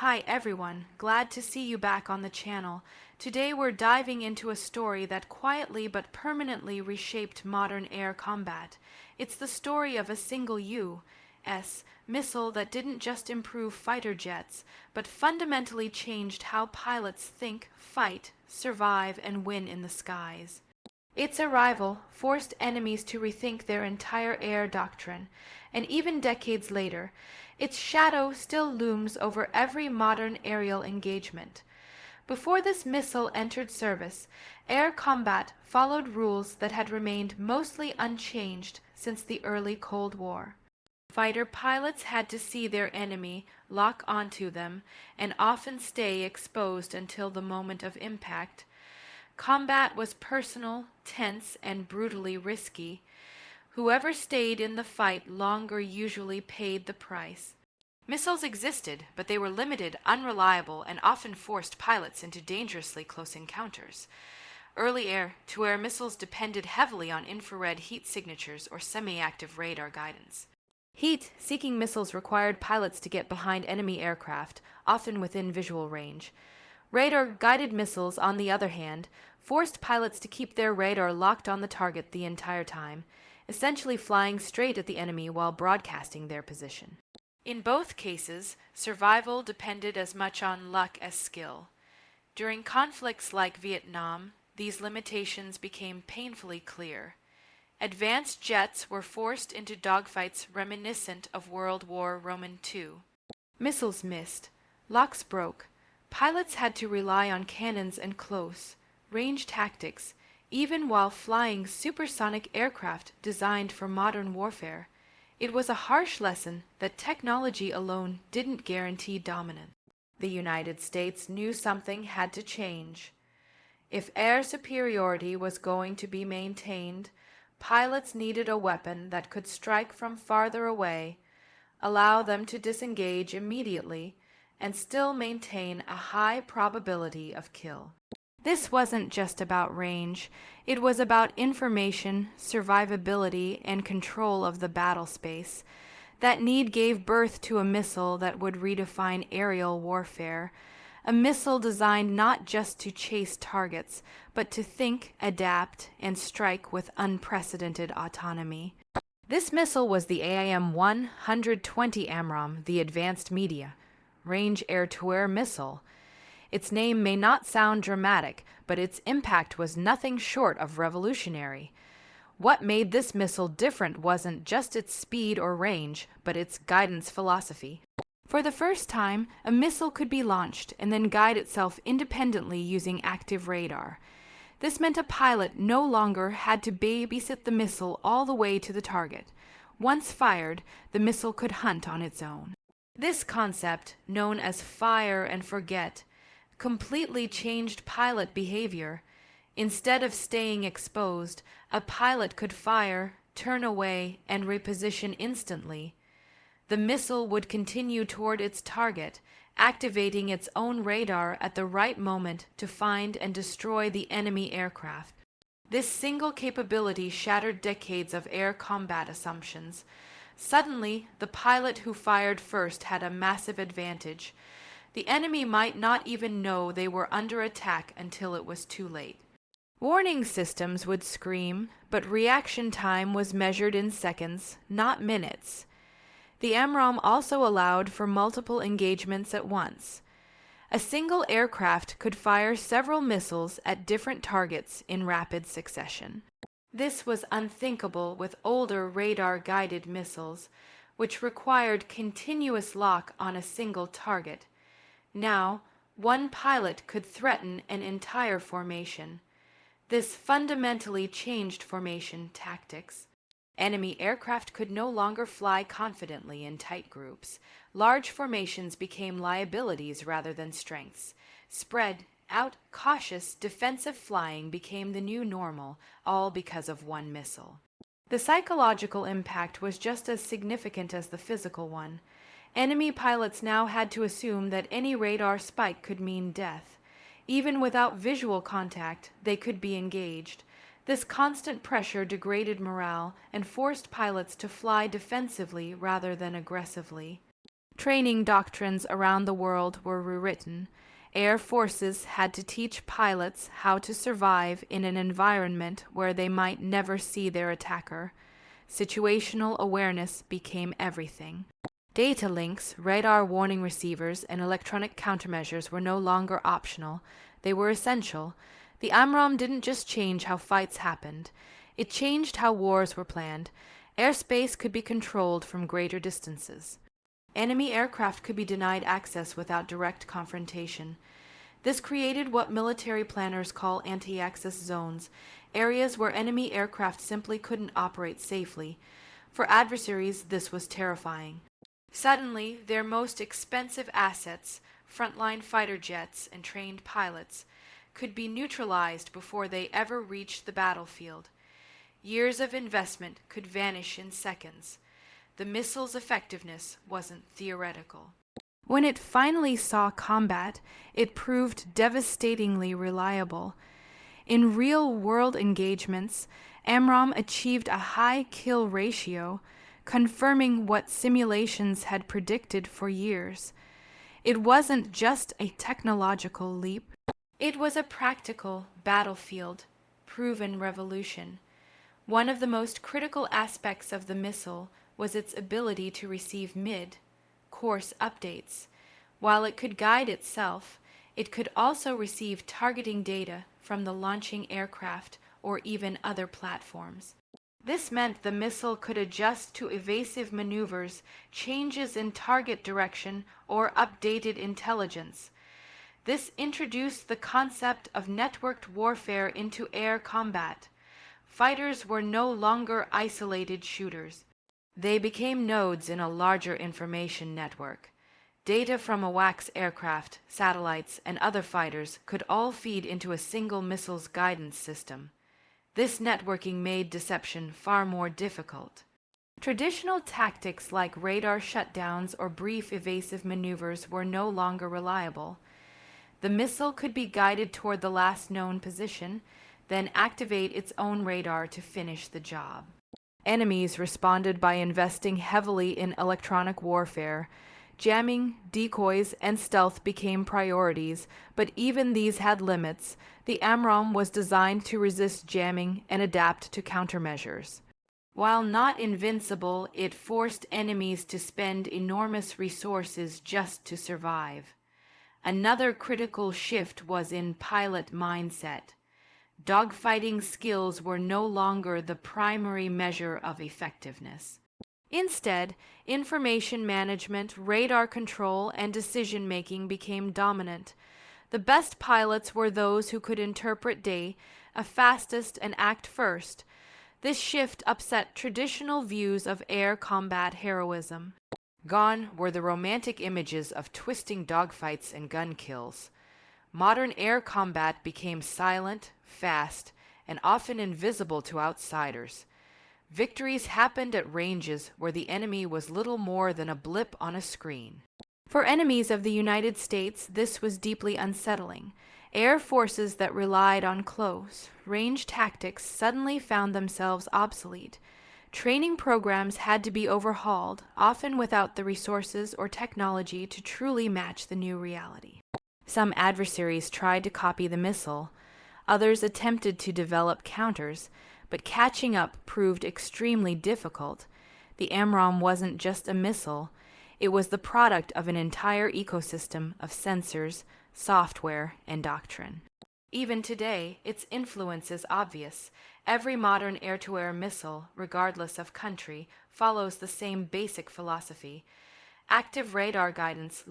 Hi everyone, glad to see you back on the channel. Today we're diving into a story that quietly but permanently reshaped modern air combat. It's the story of a single U.S. missile that didn't just improve fighter jets, but fundamentally changed how pilots think, fight, survive, and win in the skies. Its arrival forced enemies to rethink their entire air doctrine, and even decades later, its shadow still looms over every modern aerial engagement. Before this missile entered service, air combat followed rules that had remained mostly unchanged since the early Cold War. Fighter pilots had to see their enemy, lock onto them, and often stay exposed until the moment of impact. Combat was personal, tense, and brutally risky. Whoever stayed in the fight longer usually paid the price. Missiles existed, but they were limited, unreliable, and often forced pilots into dangerously close encounters. Early air-to-air missiles depended heavily on infrared heat signatures or semi-active radar guidance. Heat-seeking missiles required pilots to get behind enemy aircraft, often within visual range. Radar-guided missiles, on the other hand, forced pilots to keep their radar locked on the target the entire time, essentially flying straight at the enemy while broadcasting their position. In both cases, survival depended as much on luck as skill. During conflicts like Vietnam, these limitations became painfully clear. Advanced jets were forced into dogfights reminiscent of World War II. Missiles missed, locks broke. Pilots had to rely on cannons and close-range tactics, even while flying supersonic aircraft designed for modern warfare. It was a harsh lesson that technology alone didn't guarantee dominance. The United States knew something had to change. If air superiority was going to be maintained, pilots needed a weapon that could strike from farther away, allow them to disengage immediately, and still maintain a high probability of kill. This wasn't just about range, it was about information, survivability, and control of the battle space. That need gave birth to a missile that would redefine aerial warfare, a missile designed not just to chase targets, but to think, adapt, and strike with unprecedented autonomy. This missile was the AIM-120 AMRAAM, the Advanced Range Air-to-Air Missile. Its name may not sound dramatic, but its impact was nothing short of revolutionary. What made this missile different wasn't just its speed or range, but its guidance philosophy. For the first time, a missile could be launched and then guide itself independently using active radar. This meant a pilot no longer had to babysit the missile all the way to the target. Once fired, the missile could hunt on its own. This concept, known as fire and forget, completely changed pilot behavior. Instead of staying exposed, a pilot could fire, turn away, and reposition instantly. The missile would continue toward its target, activating its own radar at the right moment to find and destroy the enemy aircraft. This single capability shattered decades of air combat assumptions. Suddenly, the pilot who fired first had a massive advantage. The enemy might not even know they were under attack until it was too late. Warning systems would scream, but reaction time was measured in seconds, not minutes. The AMRAAM also allowed for multiple engagements at once. A single aircraft could fire several missiles at different targets in rapid succession. This was unthinkable with older radar-guided missiles, which required continuous lock on a single target. Now, one pilot could threaten an entire formation. This fundamentally changed formation tactics. Enemy aircraft could no longer fly confidently in tight groups. Large formations became liabilities rather than strengths. Spread out, cautious, defensive flying became the new normal, all because of one missile. The psychological impact was just as significant as the physical one. Enemy pilots now had to assume that any radar spike could mean death. Even without visual contact, they could be engaged. This constant pressure degraded morale and forced pilots to fly defensively rather than aggressively. Training doctrines around the world were rewritten. Air forces had to teach pilots how to survive in an environment where they might never see their attacker. Situational awareness became everything. Data links, radar warning receivers, and electronic countermeasures were no longer optional. They were essential. The AMRAAM didn't just change how fights happened. It changed how wars were planned. Airspace could be controlled from greater distances. Enemy aircraft could be denied access without direct confrontation. This created what military planners call anti-access zones, areas where enemy aircraft simply couldn't operate safely. For adversaries, this was terrifying. Suddenly, their most expensive assets, frontline fighter jets and trained pilots, could be neutralized before they ever reached the battlefield. Years of investment could vanish in seconds. The missile's effectiveness wasn't theoretical. When it finally saw combat, it proved devastatingly reliable. In real-world engagements, AMRAAM achieved a high kill ratio, confirming what simulations had predicted for years. It wasn't just a technological leap. It was a practical battlefield, proven revolution. One of the most critical aspects of the missile was its ability to receive mid-course updates. While it could guide itself, it could also receive targeting data from the launching aircraft or even other platforms. This meant the missile could adjust to evasive maneuvers, changes in target direction, or updated intelligence. This introduced the concept of networked warfare into air combat. Fighters were no longer isolated shooters. They became nodes in a larger information network. Data from a WACS aircraft, satellites, and other fighters could all feed into a single missile's guidance system. This networking made deception far more difficult. Traditional tactics like radar shutdowns or brief evasive maneuvers were no longer reliable. The missile could be guided toward the last known position, then activate its own radar to finish the job. Enemies responded by investing heavily in electronic warfare. Jamming, decoys, and stealth became priorities, but even these had limits. The AMRAAM was designed to resist jamming and adapt to countermeasures. While not invincible, it forced enemies to spend enormous resources just to survive. Another critical shift was in pilot mindset. Dogfighting skills were no longer the primary measure of effectiveness. Instead, information management, radar control, and decision-making became dominant. The best pilots were those who could interpret data fastest and act first. This shift upset traditional views of air combat heroism. Gone were the romantic images of twisting dogfights and gun kills. Modern air combat became silent, fast, and often invisible to outsiders. Victories happened at ranges where the enemy was little more than a blip on a screen. For enemies of the United States, this was deeply unsettling. Air forces that relied on close, range tactics suddenly found themselves obsolete. Training programs had to be overhauled, often without the resources or technology to truly match the new reality. Some adversaries tried to copy the missile. Others attempted to develop counters, but catching up proved extremely difficult. The AMRAAM wasn't just a missile. It was the product of an entire ecosystem of sensors, software, and doctrine. Even today, its influence is obvious. Every modern air-to-air missile, regardless of country, follows the same basic philosophy. Active radar guidance,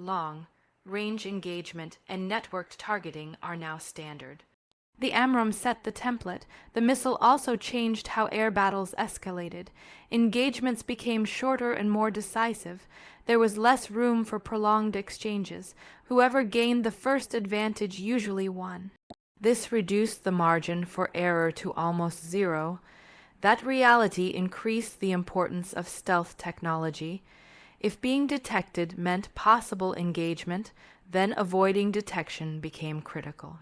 range engagement, and networked targeting are now standard. The AMRAAM set the template. The missile also changed how air battles escalated. Engagements became shorter and more decisive. There was less room for prolonged exchanges. Whoever gained the first advantage usually won. This reduced the margin for error to almost zero. That reality increased the importance of stealth technology. If being detected meant possible engagement, then avoiding detection became critical.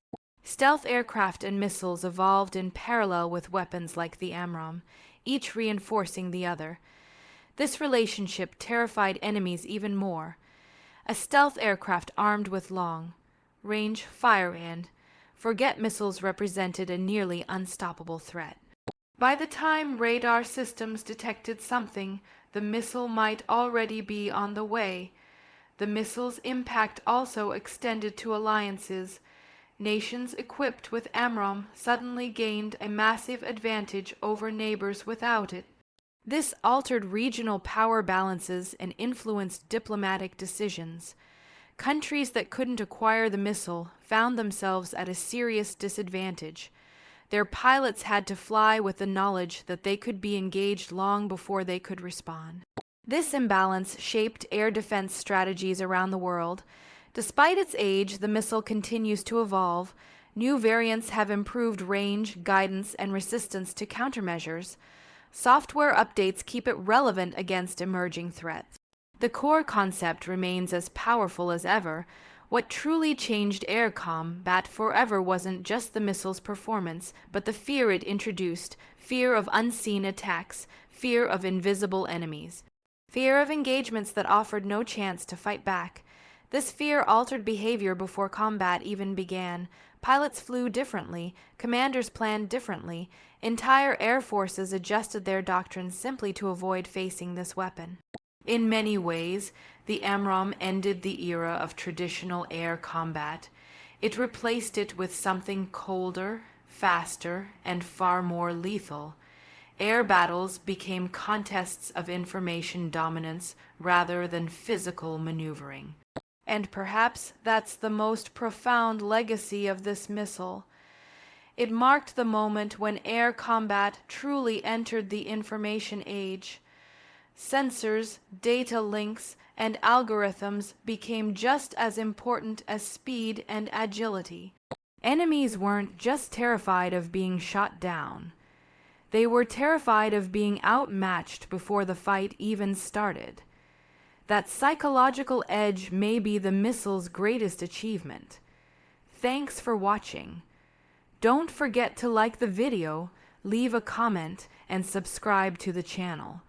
Stealth aircraft and missiles evolved in parallel with weapons like the AMRAAM, each reinforcing the other. This relationship terrified enemies even more. a stealth aircraft armed with long-range fire-and forget missiles represented a nearly unstoppable threat. By the time radar systems detected something, the missile might already be on the way. The missile's impact also extended to alliances. Nations equipped with AMRAAM suddenly gained a massive advantage over neighbors without it. This altered regional power balances and influenced diplomatic decisions. Countries that couldn't acquire the missile found themselves at a serious disadvantage. Their pilots had to fly with the knowledge that they could be engaged long before they could respond. This imbalance shaped air defense strategies around the world. Despite its age, the missile continues to evolve. New variants have improved range, guidance, and resistance to countermeasures. Software updates keep it relevant against emerging threats. The core concept remains as powerful as ever. What truly changed air combat forever wasn't just the missile's performance, but the fear it introduced, fear of unseen attacks, fear of invisible enemies, fear of engagements that offered no chance to fight back. This fear altered behavior before combat even began. Pilots flew differently, commanders planned differently, entire air forces adjusted their doctrines simply to avoid facing this weapon. In many ways, the AMRAAM ended the era of traditional air combat. It replaced it with something colder, faster, and far more lethal. Air battles became contests of information dominance rather than physical maneuvering. And perhaps that's the most profound legacy of this missile. It marked the moment when air combat truly entered the information age. Sensors, data links, and algorithms became just as important as speed and agility. Enemies weren't just terrified of being shot down. They were terrified of being outmatched before the fight even started. That psychological edge may be the missile's greatest achievement. Thanks for watching. Don't forget to like the video, leave a comment, and subscribe to the channel.